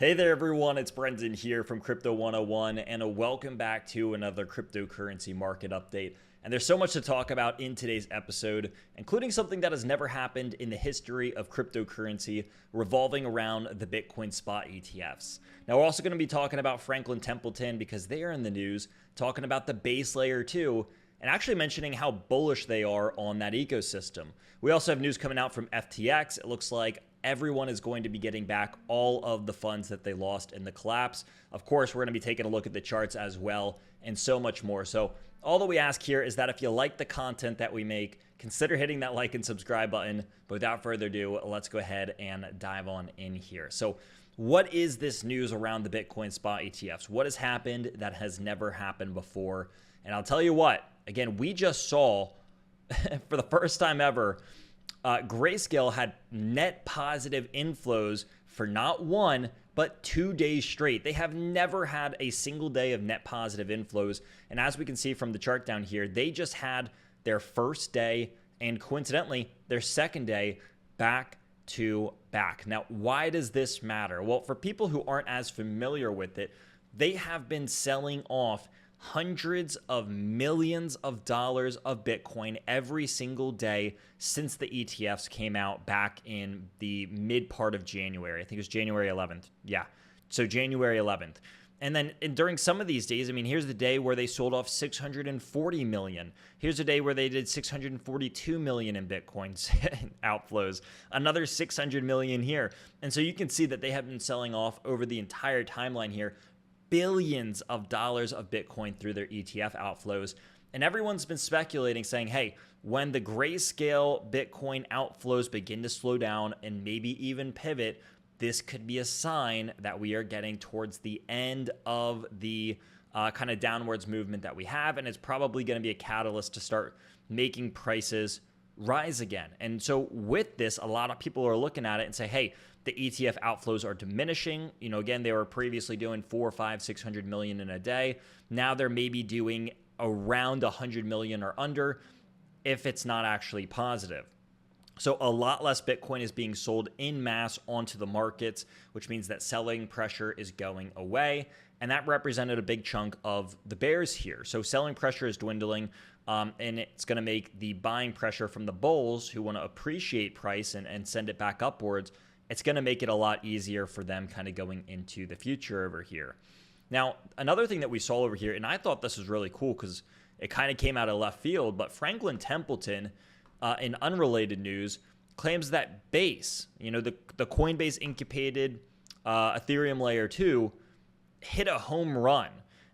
Hey there everyone, it's Brendan here from Crypto 101 and a welcome back to another cryptocurrency market update. And there's so much to talk about in today's episode, including something that has never happened in the history of cryptocurrency revolving around the Bitcoin spot ETFs. Now we're also going to be talking about Franklin Templeton because they are in the news, talking about the base layer 2, and actually mentioning how bullish they are on that ecosystem. We also have news coming out from FTX. It looks like everyone is going to be getting back all of the funds that they lost in the collapse. Of course, we're going to be taking a look at the charts as well and so much more. So all that we ask here is that if you like the content that we make, consider hitting that like and subscribe button. But without further ado, let's go ahead and dive on in here. So what is this news around the Bitcoin spot ETFs? What has happened that has never happened before? And I'll tell you what, again, we just saw for the first time ever, Grayscale had net positive inflows for not one, but 2 days straight. They have never had a single day of net positive inflows. And as we can see from the chart down here, they just had their first day and coincidentally, their second day back to back. Now, why does this matter? Well, for people who aren't as familiar with it, they have been selling off hundreds of millions of dollars of Bitcoin every single day since the ETFs came out back in the mid part of January. I think it was January 11th. Yeah. So January 11th. And then during some of these days, I mean, here's the day where they sold off 640 million. Here's a day where they did 642 million in Bitcoins outflows, another 600 million here. And so you can see that they have been selling off over the entire timeline here billions of dollars of Bitcoin through their ETF outflows. And everyone's been speculating saying, hey, when the Grayscale Bitcoin outflows begin to slow down and maybe even pivot, this could be a sign that we are getting towards the end of the kind of downwards movement that we have. And it's probably going to be a catalyst to start making prices rise again. And so with this, a lot of people are looking at it and say, hey, the ETF outflows are diminishing. You know, again, they were previously doing 400, 500, 600 million in a day. Now they're maybe doing around 100 million or under if it's not actually positive. So a lot less Bitcoin is being sold in mass onto the markets, which means that selling pressure is going away. And that represented a big chunk of the bears here. So selling pressure is dwindling, and it's going to make the buying pressure from the bulls who want to appreciate price and send it back upwards. It's going to make it a lot easier for them kind of going into the future over here. Now, another thing that we saw over here, and I thought this was really cool because it kind of came out of left field, but Franklin Templeton, in unrelated news, claims that Base, you know, the Coinbase incubated Ethereum layer 2, hit a home run.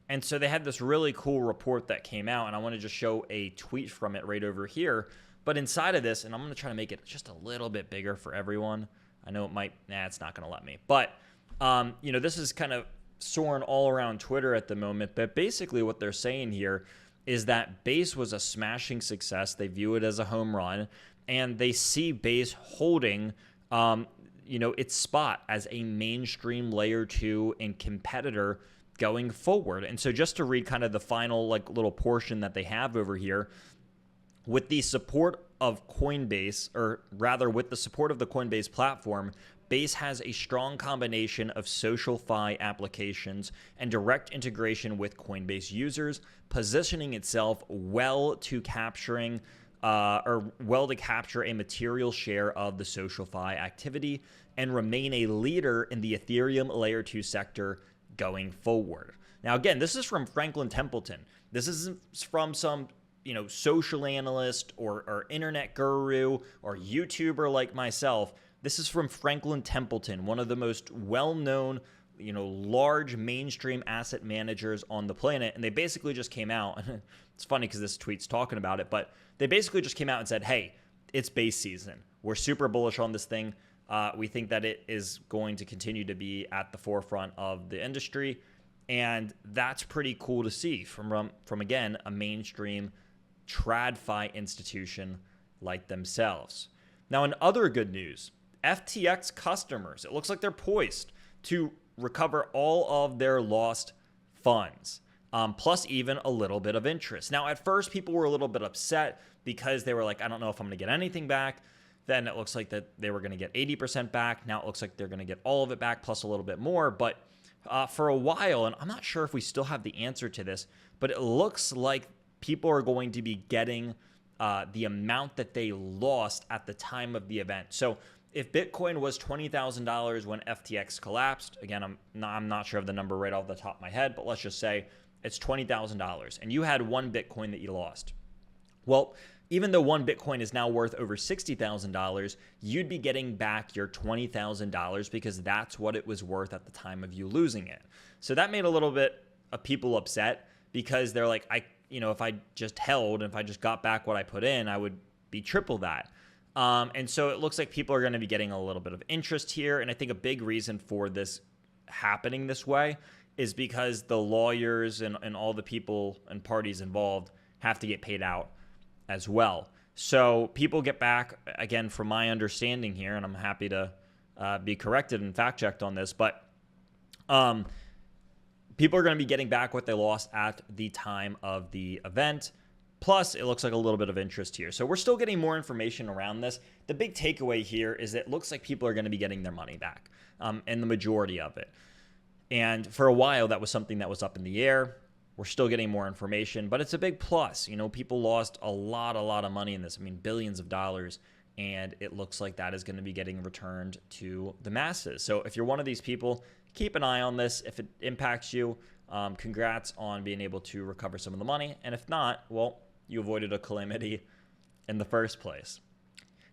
And so they had this really cool report that came out, and I want to just show a tweet from it right over here. But inside of this, and I'm going to try to make it just a little bit bigger for everyone. I know it might, it's not going to let me. But, you know, this is kind of soaring all around Twitter at the moment. But basically what they're saying here is that Base was a smashing success. They view it as a home run. And they see Base holding, you know, its spot as a mainstream layer 2 and competitor going forward. And so just to read kind of the final like little portion that they have over here, with the support of Coinbase, or rather with the support of the Coinbase platform, Base has a strong combination of social fi applications and direct integration with Coinbase users, positioning itself well to capture a material share of the social fi activity and remain a leader in the Ethereum layer 2 sector going forward. Now, again, this is from Franklin Templeton. This isn't from some social analyst or internet guru or YouTuber like myself. This is from Franklin Templeton, one of the most well-known, large mainstream asset managers on the planet. And they basically just came out. It's funny because this tweet's talking about it, but they basically just came out and said, hey, it's Base season. We're super bullish on this thing. We think that it is going to continue to be at the forefront of the industry. And that's pretty cool to see from again, a mainstream TradFi institution like themselves. Now, in other good news, FTX customers, it looks like they're poised to recover all of their lost funds, plus even a little bit of interest. Now, at first, people were a little bit upset because they were like, I don't know if I'm going to get anything back. Then it looks like that they were going to get 80% back. Now it looks like they're going to get all of it back plus a little bit more. But for a while, and I'm not sure if we still have the answer to this, but it looks like people are going to be getting the amount that they lost at the time of the event. So if Bitcoin was $20,000 when FTX collapsed, again, I'm not sure of the number right off the top of my head, but let's just say it's $20,000 and you had one Bitcoin that you lost. Well, even though one Bitcoin is now worth over $60,000, you'd be getting back your $20,000 because that's what it was worth at the time of you losing it. So that made a little bit of people upset because they're like, if I just held and if I just got back what I put in, I would be triple that. And so it looks like people are going to be getting a little bit of interest here. And I think a big reason for this happening this way is because the lawyers and all the people and parties involved have to get paid out as well. So people get back, again, from my understanding here, and I'm happy to be corrected and fact checked on this, but people are going to be getting back what they lost at the time of the event. Plus, it looks like a little bit of interest here. So we're still getting more information around this. The big takeaway here is that it looks like people are going to be getting their money back, and the majority of it. And for a while, that was something that was up in the air. We're still getting more information, but it's a big plus. People lost a lot of money in this. I mean, billions of dollars, and it looks like that is going to be getting returned to the masses. So if you're one of these people, keep an eye on this. If it impacts you, congrats on being able to recover some of the money. And if not, well, you avoided a calamity in the first place.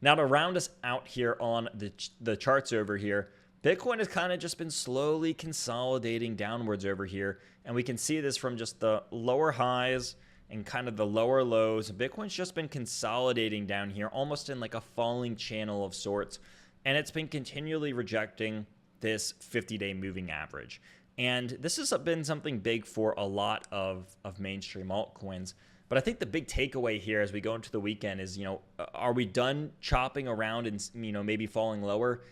Now, to round us out here on the charts over here, Bitcoin has kind of just been slowly consolidating downwards over here. And we can see this from just the lower highs and kind of the lower lows. Bitcoin's just been consolidating down here, almost in like a falling channel of sorts. And it's been continually rejecting this 50-day moving average. And this has been something big for a lot of mainstream altcoins. But I think the big takeaway here as we go into the weekend is, are we done chopping around and, maybe falling lower?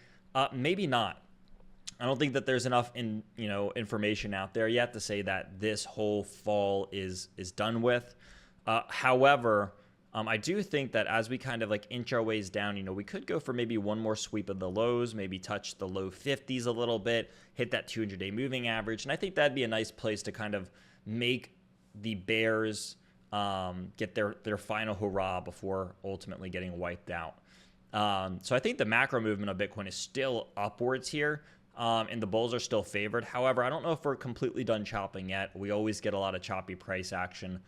Maybe not. I don't think that there's enough information out there yet to say that this whole fall is done with. However, I do think that as we kind of like inch our ways down, we could go for maybe one more sweep of the lows, maybe touch the low 50s a little bit, hit that 200-day moving average. And I think that'd be a nice place to kind of make the bears get their final hurrah before ultimately getting wiped out. So I think the macro movement of Bitcoin is still upwards here. And the bulls are still favored. However, I don't know if we're completely done chopping yet. We always get a lot of choppy price action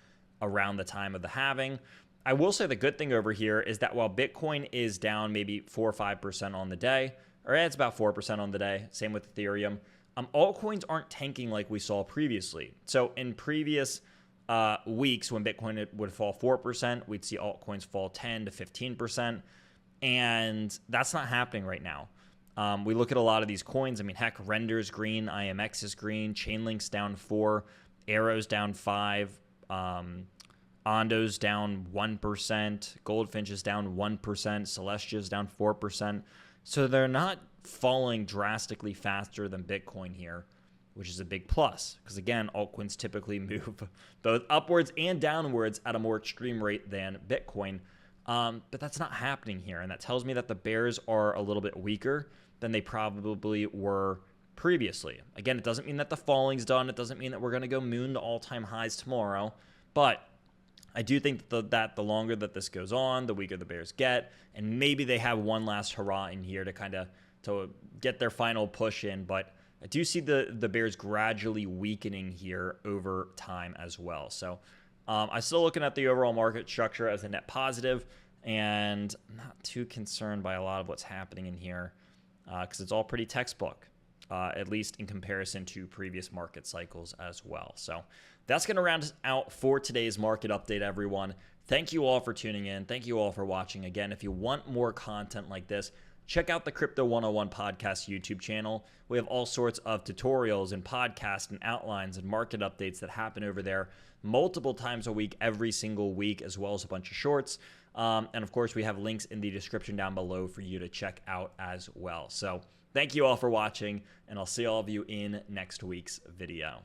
around the time of the halving. I will say the good thing over here is that while Bitcoin is down maybe 4 or 5% on the day, or it's about 4% on the day, same with Ethereum, altcoins aren't tanking like we saw previously. So in previous weeks when Bitcoin would fall 4%, we'd see altcoins fall 10 to 15%. And that's not happening right now. We look at a lot of these coins. I mean, heck, Render's green, IMX is green, Chainlink's down 4, Arrow's down 5, Ondo's down 1%, Goldfinch is down 1%, Celestia's down 4%. So they're not falling drastically faster than Bitcoin here, which is a big plus. Because again, altcoins typically move both upwards and downwards at a more extreme rate than Bitcoin. But that's not happening here. And that tells me that the bears are a little bit weaker than they probably were previously. Again, it doesn't mean that the falling's done. It doesn't mean that we're going to go moon to all-time highs tomorrow. But I do think that the longer that this goes on, the weaker the bears get. And maybe they have one last hurrah in here to get their final push in. But I do see the bears gradually weakening here over time as well. So I'm still looking at the overall market structure as a net positive, and I'm not too concerned by a lot of what's happening in here because it's all pretty textbook, at least in comparison to previous market cycles as well. So that's going to round us out for today's market update, everyone. Thank you all for tuning in. Thank you all for watching. Again, if you want more content like this, check out the Crypto 101 podcast YouTube channel. We have all sorts of tutorials and podcasts and outlines and market updates that happen over there multiple times a week, every single week, as well as a bunch of shorts. And of course, we have links in the description down below for you to check out as well. So thank you all for watching, and I'll see all of you in next week's video.